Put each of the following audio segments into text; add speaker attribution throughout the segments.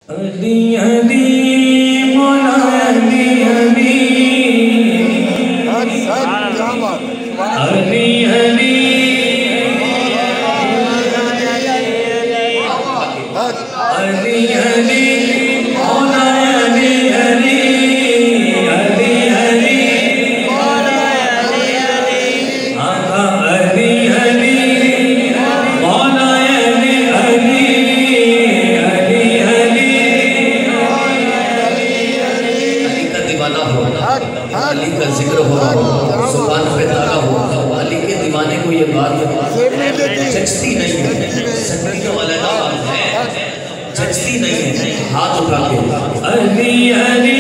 Speaker 1: अली अली मौला अली अली अली अली अली अली मौला अली अली अली अली मौला अली अली आका अली अली मौला अली अली अली अली अली का दीवाना हो, अली का जिक्र हो, जुबान पे ताला हो, अली के दीवाने को ये बात जचती नहीं है, संगीत वाला नाम है, जचती नहीं है। हाथ उठा के अली अली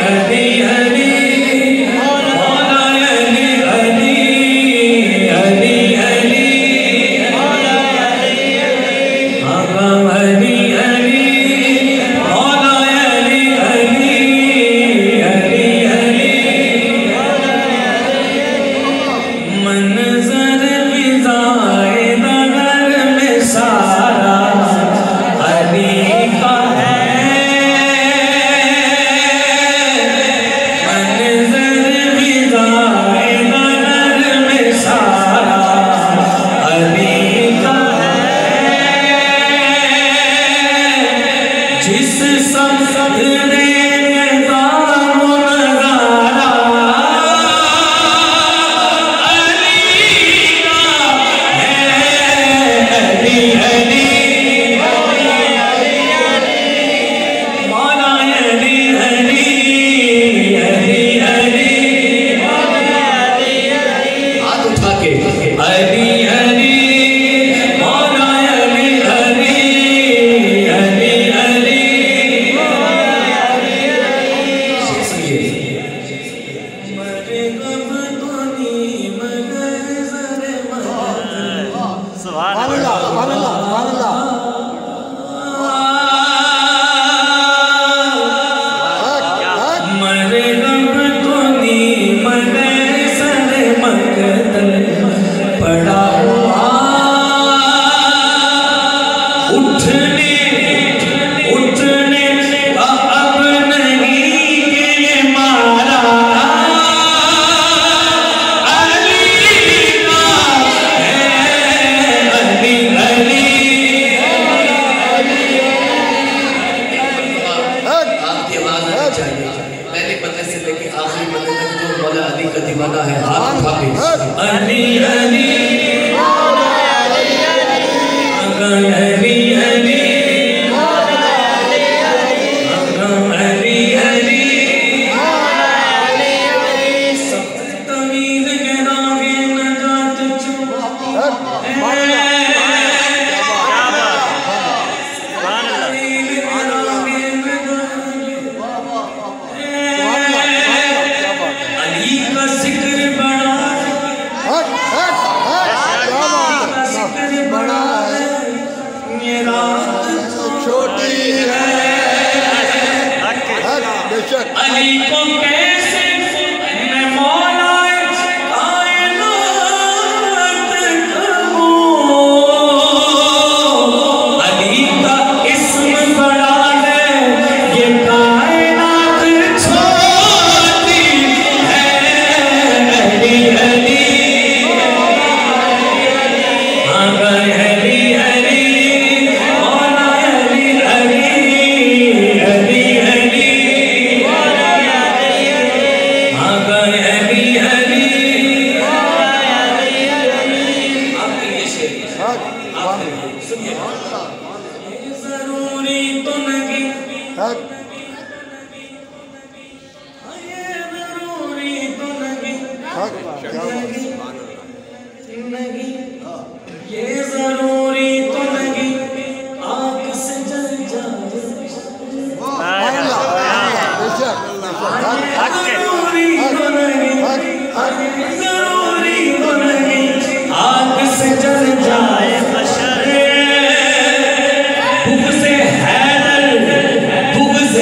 Speaker 1: अली अली मौला अली अली अली अली मौला अली अली आका अली अली मौला अली अली अली अली मंजर फिजाए नगर में सारा अली का है, मंजर फिजाए नगर में सारा अली का है। जिस संसद ने पहले पते से लेके आखिरी पते तक जो मौला अली का दीवाना है, हाथ उठा के अली अली मौला अली अली आका अली अली मौला अली अली आका अली अली मौला अली अली सब तमीर के रागे नजात अली को कैसे मैं मौला कायनात कहूं, अली का इस्म बड़ा है, ये कायनात छोटी है। अली अली आका अली अली मौला अली अली अली अली जरूरी तो नहीं, जरूरी तो नहीं, नहीं ये जरूरी तो नहीं आग से जल जाए, जरूरी तो नहीं, जरूरी तो नहीं आग से जल जाए बशर, बुग़्ज़ हैदर बुग़्ज़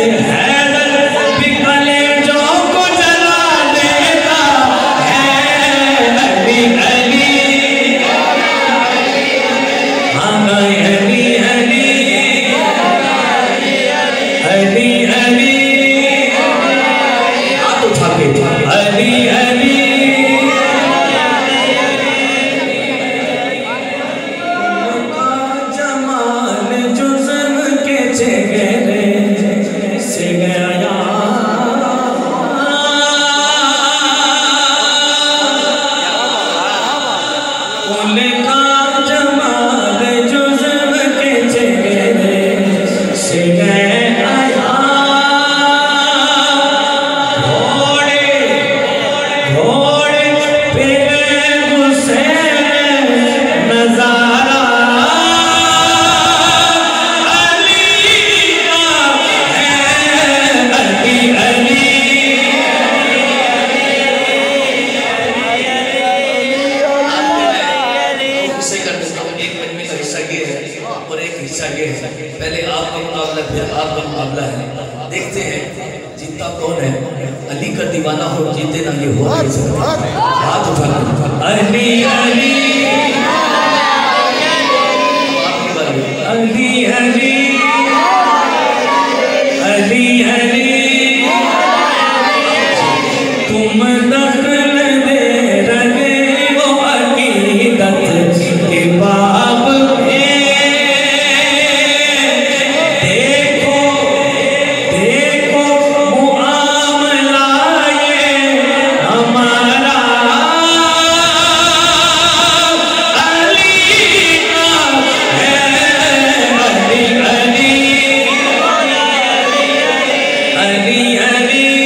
Speaker 1: और एक हिस्सा ये है, पहले आपका मुकाबला फिर आपका मुकाबला है। देखते हैं जीतता कौन है। अली का दीवाना हो जीते ना ये हो नहीं सकता। हाथ उठा अली अली अली अली अली अली तुम दखल दे रहे हो अकीदत के बाब में। देखो देखो मुआमला ये हमारा अली का है। अली अली अली अली अली